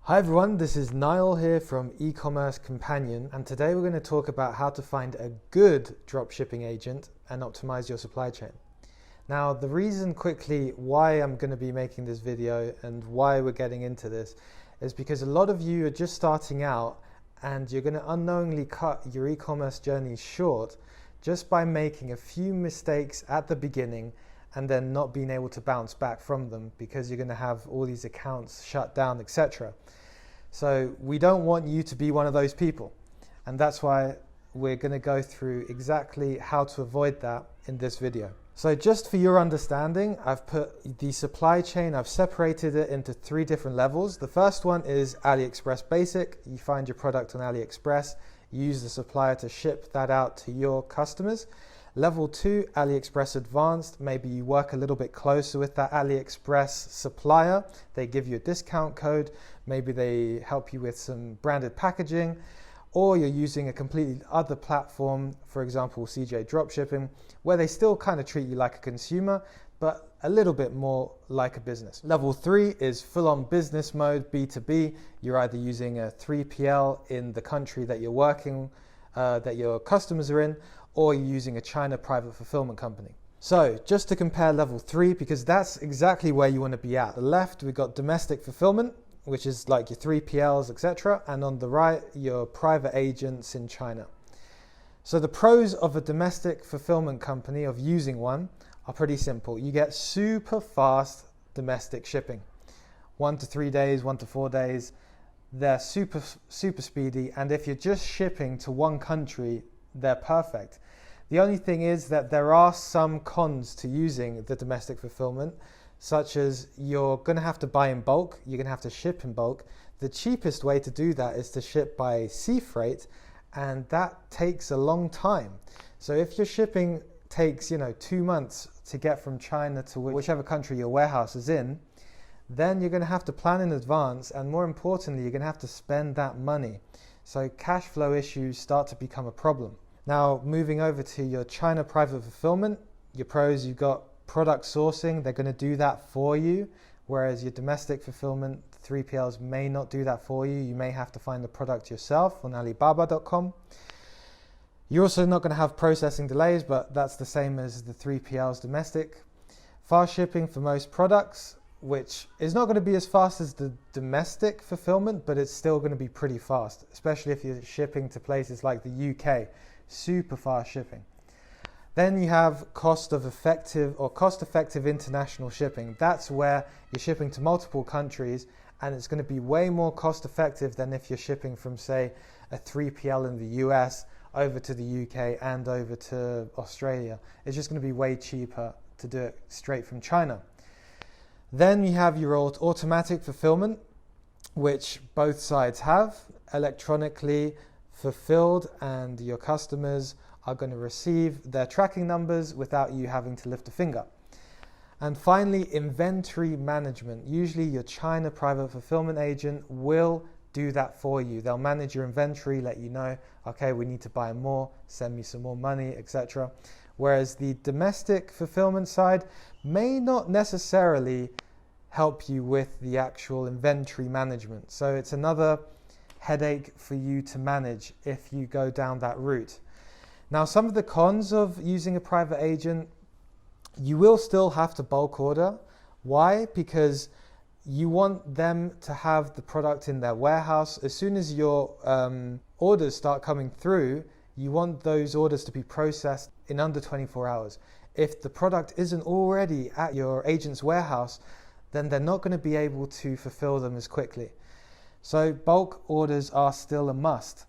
Hi everyone, this is Niall here from E-commerce Companion, and today we're going to talk about how to find a good dropshipping agent and optimize your supply chain. Now, the reason quickly why I'm going to be making this video and why we're getting into this is because a lot of you are just starting out and you're going to unknowingly cut your e-commerce journey short just by making a few mistakes at the beginning and then not being able to bounce back from them because you're going to have all these accounts shut down, etc. So we don't want you to be one of those people, and that's why we're going to go through exactly how to avoid that in this video. So just for your understanding, I've put the supply chain, I've separated it into 3 different levels. The first one is AliExpress Basic. You find your product on AliExpress, you use the supplier to ship that out to your customers. Level 2, AliExpress Advanced. Maybe you work a little bit closer with that AliExpress supplier. They give you a discount code. Maybe they help you with some branded packaging, or you're using a completely other platform, for example, CJ Dropshipping, where they still kind of treat you like a consumer, but a little bit more like a business. Level 3 is full-on business mode, B2B. You're either using a 3PL in the country that you're working, that your customers are in, or you're using a China private fulfillment company. So just to compare level 3, because that's exactly where you want to be at. The left, we've got domestic fulfillment, which is like your 3PLs, etc. And on the right, your private agents in China. So the pros of a domestic fulfillment company, of using one, are pretty simple. You get super fast domestic shipping. 1 to 3 days, 1 to 4 days. They're super speedy. And if you're just shipping to one country, they're perfect. The only thing is that there are some cons to using the domestic fulfillment, such as you're going to have to buy in bulk, you're going to have to ship in bulk. The cheapest way to do that is to ship by sea freight, and that takes a long time. So if your shipping takes 2 months to get from China to whichever country your warehouse is in, then you're going to have to plan in advance, and more importantly, you're going to have to spend that money. So cash flow issues start to become a problem. Now, moving over to your China private fulfillment, your pros, you've got product sourcing. They're going to do that for you, whereas your domestic fulfillment, 3PLs may not do that for you. You may have to find the product yourself on Alibaba.com. You're also not going to have processing delays, but that's the same as the 3PLs domestic. Fast shipping for most products, which is not going to be as fast as the domestic fulfillment, but it's still going to be pretty fast, especially if you're shipping to places like the UK. Super fast shipping. Then you have cost-effective international shipping. That's where you're shipping to multiple countries, and it's going to be way more cost-effective than if you're shipping from, say, a 3PL in the US over to the UK and over to Australia. It's just going to be way cheaper to do it straight from China. Then you have your automatic fulfillment, which both sides have, electronically fulfilled, and your customers are going to receive their tracking numbers without you having to lift a finger. And finally, inventory management. Usually your China private fulfillment agent will do that for you. They'll manage your inventory, let you know, okay, we need to buy more, send me some more money, etc. Whereas the domestic fulfillment side may not necessarily help you with the actual inventory management. So it's another headache for you to manage if you go down that route. Now, some of the cons of using a private agent, you will still have to bulk order. Why? Because you want them to have the product in their warehouse. As soon as your orders start coming through, you want those orders to be processed in under 24 hours. If the product isn't already at your agent's warehouse, then they're not going to be able to fulfill them as quickly. So bulk orders are still a must.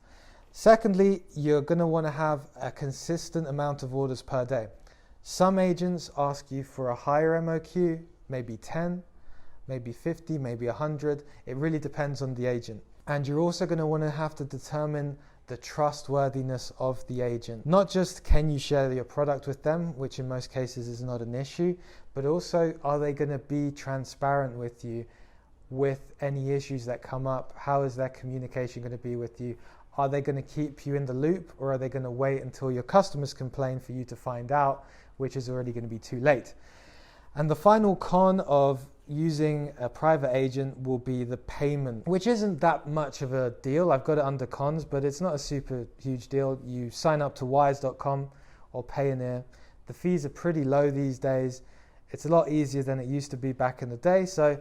Secondly, you're going to want to have a consistent amount of orders per day. Some agents ask you for a higher MOQ, maybe 10, maybe 50, maybe 100. It really depends on the agent. And you're also going to want to have to determine the trustworthiness of the agent. Not just can you share your product with them, which in most cases is not an issue, but also are they going to be transparent with you with any issues that come up? How is their communication going to be with you? Are they going to keep you in the loop, or are they going to wait until your customers complain for you to find out, which is already going to be too late? And the final con of using a private agent will be the payment, which isn't that much of a deal. I've got it under cons, but it's not a super huge deal. You sign up to wise.com or Payoneer. The fees are pretty low these days. It's a lot easier than it used to be back in the day, so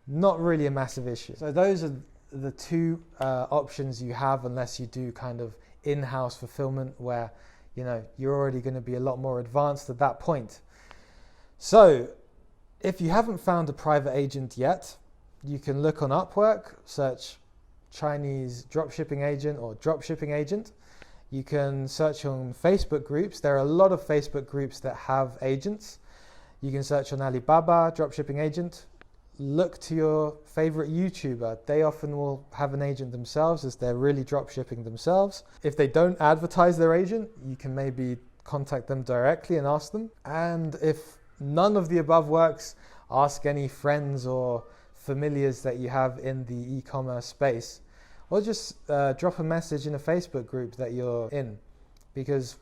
not really a massive issue. So those are the two options you have, unless you do kind of in-house fulfillment where you're already going to be a lot more advanced at that point. So if you haven't found a private agent yet, you can look on Upwork, search Chinese dropshipping agent or dropshipping agent. You can search on Facebook groups. There are a lot of Facebook groups that have agents. You can search on Alibaba, dropshipping agent. Look to your favorite YouTuber. They often will have an agent themselves, as they're really dropshipping themselves. If they don't advertise their agent, you can maybe contact them directly and ask them. And if none of the above works, ask any friends or familiars that you have in the e-commerce space, or just drop a message in a Facebook group that you're in, because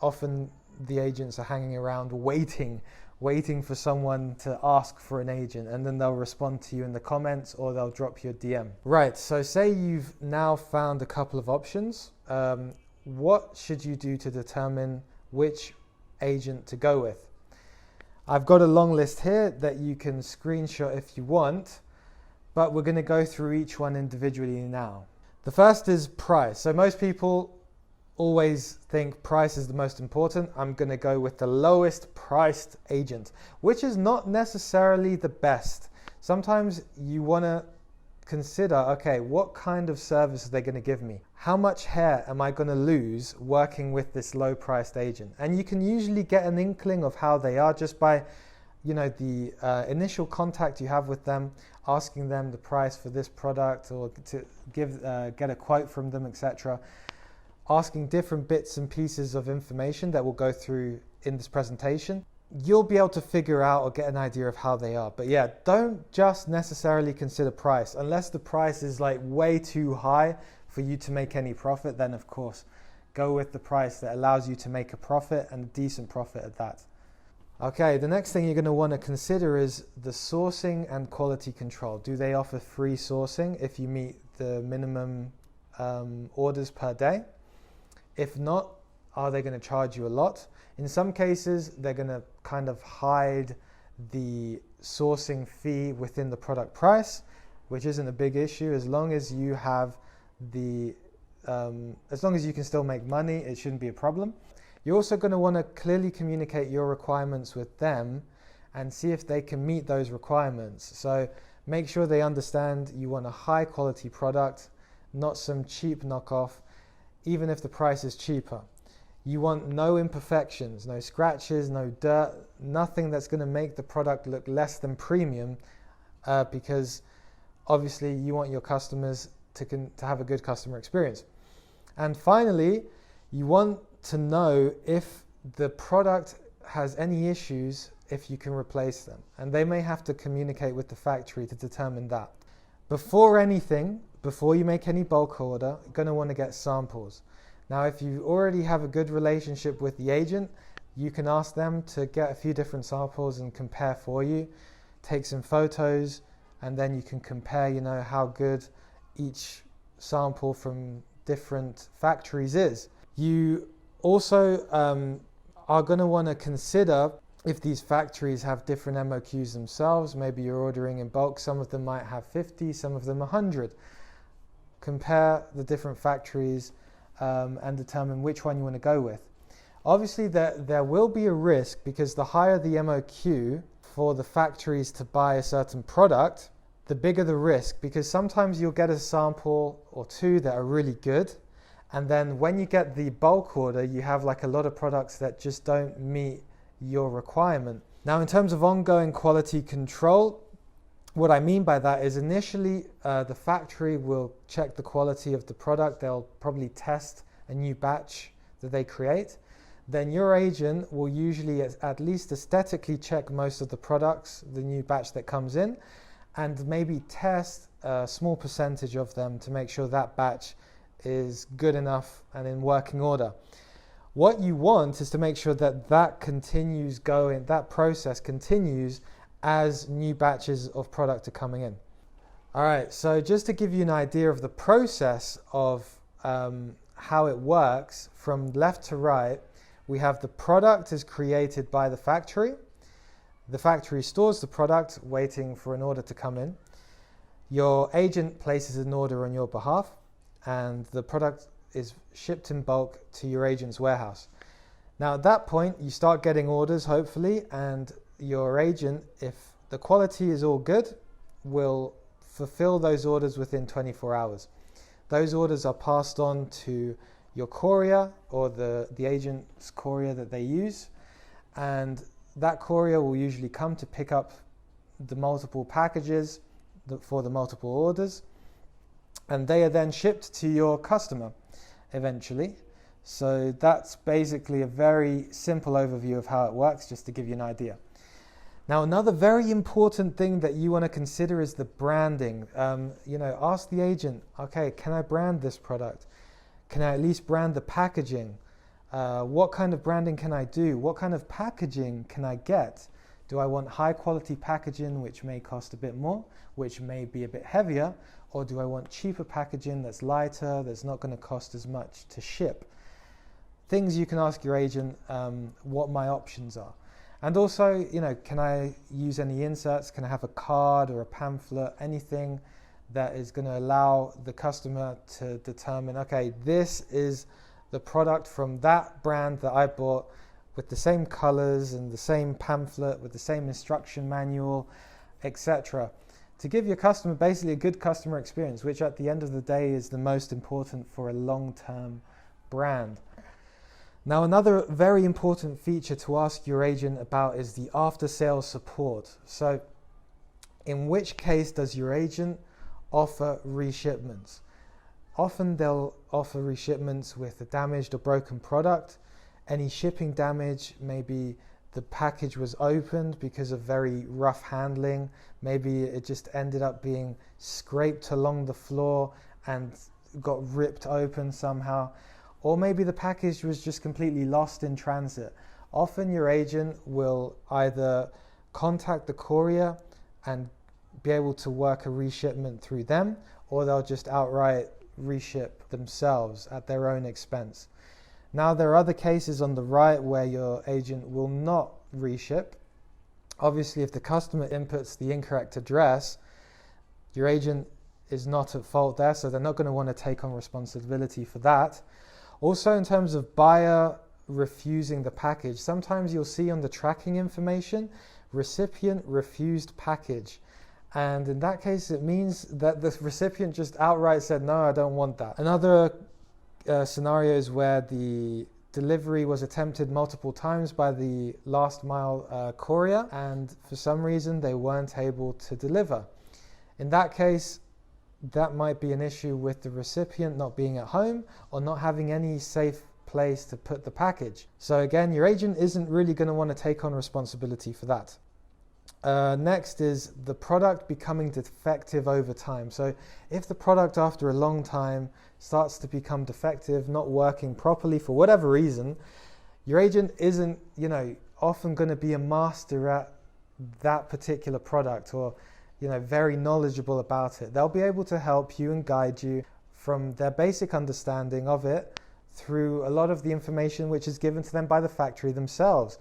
often the agents are hanging around waiting for someone to ask for an agent, and then they'll respond to you in the comments or they'll drop you a DM. Right, so say you've now found a couple of options. What should you do to determine which agent to go with? I've got a long list here that you can screenshot if you want, but we're going to go through each one individually now. The first is price. So most people always think price is the most important. I'm going to go with the lowest priced agent, which is not necessarily the best. Sometimes you want to consider, okay, what kind of service are they going to give me? How much hair am I going to lose working with this low priced agent? And you can usually get an inkling of how they are just by the initial contact you have with them, asking them the price for this product, or to get a quote from them, etc. Asking different bits and pieces of information that we'll go through in this presentation. You'll be able to figure out or get an idea of how they are. But yeah, don't just necessarily consider price. Unless the price is like way too high for you to make any profit, then of course go with the price that allows you to make a profit, and a decent profit at that. Okay, the next thing you're going to want to consider is the sourcing and quality control. Do they offer free sourcing if you meet the minimum orders per day? If not, are they going to charge you a lot? In some cases, they're going to kind of hide the sourcing fee within the product price, which isn't a big issue. As long as you have as long as you can still make money, it shouldn't be a problem. You're also going to want to clearly communicate your requirements with them and see if they can meet those requirements. So make sure they understand you want a high quality product, not some cheap knockoff, even if the price is cheaper. You want no imperfections, no scratches, no dirt, nothing that's going to make the product look less than premium, because obviously you want your customers to have a good customer experience. And finally, you want to know if the product has any issues, if you can replace them. And they may have to communicate with the factory to determine that. Before you make any bulk order, you're going to want to get samples. Now, if you already have a good relationship with the agent, you can ask them to get a few different samples and compare for you, take some photos, and then you can compare, how good each sample from different factories is. You also are going to want to consider if these factories have different MOQs themselves. Maybe you're ordering in bulk, some of them might have 50, some of them 100. Compare the different factories and determine which one you want to go with. Obviously, there will be a risk, because the higher the MOQ for the factories to buy a certain product, the bigger the risk, because sometimes you'll get a sample or two that are really good, and then when you get the bulk order, you have like a lot of products that just don't meet your requirement. Now, in terms of ongoing quality control, what I mean by that is initially the factory will check the quality of the product. They'll probably test a new batch that they create. Then your agent will usually at least aesthetically check most of the products, the new batch that comes in, and maybe test a small percentage of them to make sure that batch is good enough and in working order. What you want is to make sure that continues going, that process continues as new batches of product are coming in. All right, so just to give you an idea of the process of how it works from left to right, we have the product is created by the factory. The factory stores the product waiting for an order to come in. Your agent places an order on your behalf and the product is shipped in bulk to your agent's warehouse. Now at that point you start getting orders hopefully, and your agent, if the quality is all good, will fulfill those orders within 24 hours. Those orders are passed on to your courier or the agent's courier that they use, and that courier will usually come to pick up the multiple packages for the multiple orders, and they are then shipped to your customer eventually. So that's basically a very simple overview of how it works, just to give you an idea. Now, another very important thing that you want to consider is the branding. Ask the agent, okay, can I brand this product? Can I at least brand the packaging? What kind of branding can I do? What kind of packaging can I get? Do I want high quality packaging, which may cost a bit more, which may be a bit heavier? Or do I want cheaper packaging that's lighter, that's not going to cost as much to ship? Things you can ask your agent what my options are. And also, can I use any inserts? Can I have a card or a pamphlet, anything that is going to allow the customer to determine, okay, this is the product from that brand that I bought, with the same colors and the same pamphlet, with the same instruction manual, etc. To give your customer basically a good customer experience, which at the end of the day is the most important for a long-term brand. Now, another very important feature to ask your agent about is the after-sales support. So in which case does your agent offer reshipments? Often they'll offer reshipments with a damaged or broken product. Any shipping damage, maybe the package was opened because of very rough handling. Maybe it just ended up being scraped along the floor and got ripped open somehow. Or maybe the package was just completely lost in transit. Often your agent will either contact the courier and be able to work a reshipment through them, or they'll just outright reship themselves at their own expense. Now, there are other cases on the right where your agent will not reship. Obviously, if the customer inputs the incorrect address, your agent is not at fault there, so they're not going to want to take on responsibility for that. Also, in terms of buyer refusing the package, sometimes you'll see on the tracking information, recipient refused package. And in that case, it means that the recipient just outright said, no, I don't want that. Another scenario is where the delivery was attempted multiple times by the last mile courier, and for some reason they weren't able to deliver. In that case, that might be an issue with the recipient not being at home or not having any safe place to put the package. So again, your agent isn't really going to want to take on responsibility for that. Next is the product becoming defective over time. So if the product after a long time starts to become defective, not working properly for whatever reason, your agent isn't, often going to be a master at that particular product, or very knowledgeable about it. They'll be able to help you and guide you from their basic understanding of it through a lot of the information which is given to them by the factory themselves.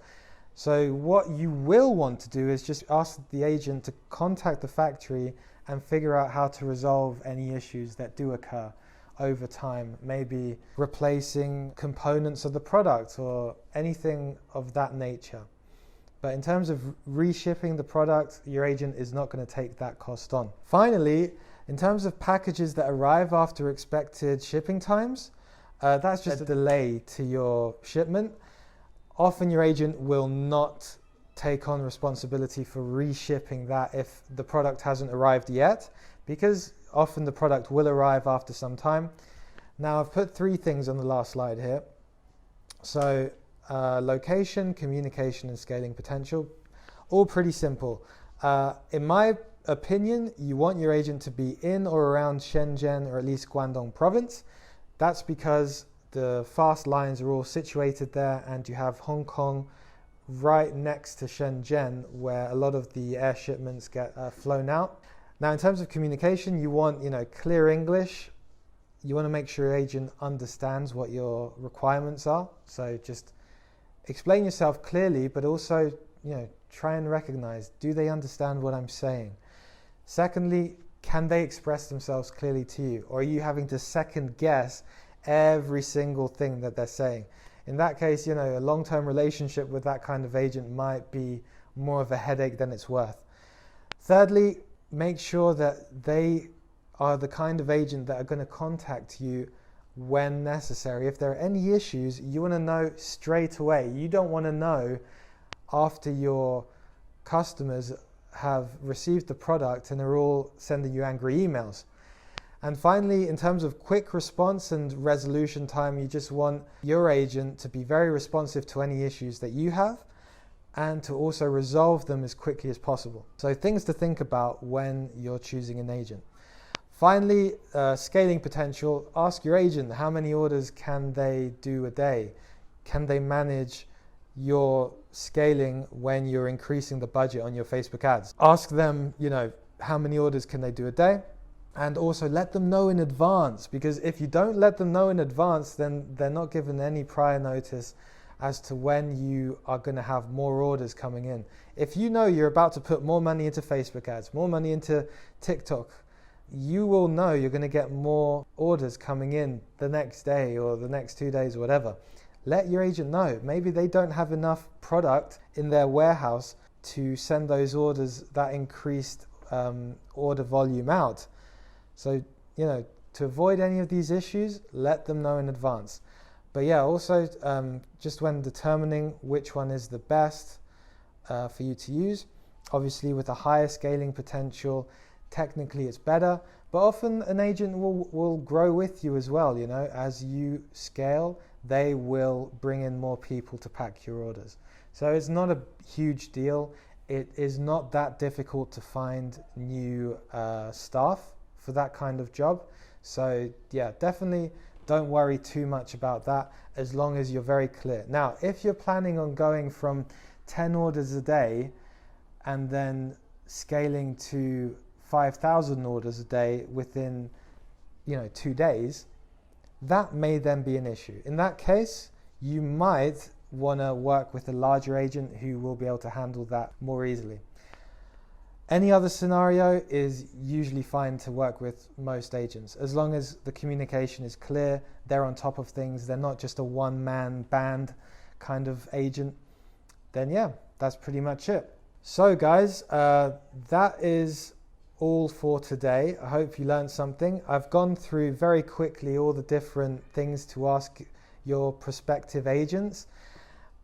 So what you will want to do is just ask the agent to contact the factory and figure out how to resolve any issues that do occur over time, maybe replacing components of the product or anything of that nature. But in terms of reshipping the product, your agent is not going to take that cost on. Finally, in terms of packages that arrive after expected shipping times, that's just a delay to your shipment. Often your agent will not take on responsibility for reshipping that if the product hasn't arrived yet, because often the product will arrive after some time. Now, I've put 3 things on the last slide here. So location, communication, and scaling potential, all pretty simple. In my opinion, you want your agent to be in or around Shenzhen, or at least Guangdong province. That's because the fast lines are all situated there, and you have Hong Kong right next to Shenzhen, where a lot of the air shipments get flown out. Now, in terms of communication, you want, clear English. You want to make sure your agent understands what your requirements are. So just explain yourself clearly, but also, try and recognize, do they understand what I'm saying? Secondly, can they express themselves clearly to you? Or are you having to second guess every single thing that they're saying? In that case, a long-term relationship with that kind of agent might be more of a headache than it's worth. Thirdly, make sure that they are the kind of agent that are going to contact you when necessary. If there are any issues, you want to know straight away. You don't want to know after your customers have received the product and are all sending you angry emails. And finally, in terms of quick response and resolution time, you just want your agent to be very responsive to any issues that you have and to also resolve them as quickly as possible. So things to think about when you're choosing an agent. Finally, scaling potential. Ask your agent, how many orders can they do a day? Can they manage your scaling when you're increasing the budget on your Facebook ads? Ask them, how many orders can they do a day? And also let them know in advance, because if you don't let them know in advance, then they're not given any prior notice as to when you are going to have more orders coming in. If you know you're about to put more money into Facebook ads, more money into TikTok, you will know you're going to get more orders coming in the next day or the next 2 days, whatever. Let your agent know. Maybe they don't have enough product in their warehouse to send those orders, that increased order volume out. So, to avoid any of these issues, let them know in advance. But yeah, also just when determining which one is the best for you to use, obviously with a higher scaling potential, technically it's better, but often an agent will grow with you as well. As you scale, they will bring in more people to pack your orders. So it's not a huge deal. It is not that difficult to find new staff for that kind of job. So yeah, definitely don't worry too much about that as long as you're very clear. Now, if you're planning on going from 10 orders a day and then scaling to 5,000 orders a day within 2 days, that may then be an issue. In that case, you might want to work with a larger agent who will be able to handle that more easily. Any other scenario is usually fine to work with most agents, as long as the communication is clear, they're on top of things, they're not just a one-man band kind of agent, then yeah, that's pretty much it. So guys, that is all for today. I hope you learned something. I've gone through very quickly all the different things to ask your prospective agents,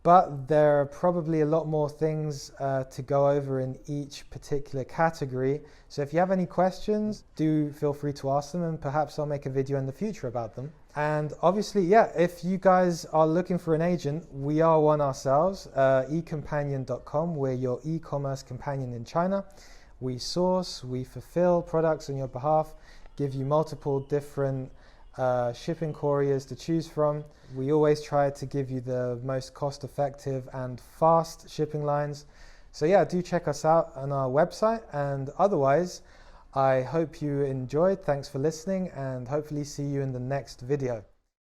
but there are probably a lot more things to go over in each particular category. So if you have any questions, do feel free to ask them, and perhaps I'll make a video in the future about them. And obviously, yeah, if you guys are looking for an agent, we are one ourselves, ecompanion.com. We're your e-commerce companion in China. We source, we fulfill products on your behalf, give you multiple different shipping couriers to choose from. We always try to give you the most cost-effective and fast shipping lines. So yeah, do check us out on our website. And otherwise, I hope you enjoyed. Thanks for listening, and hopefully see you in the next video.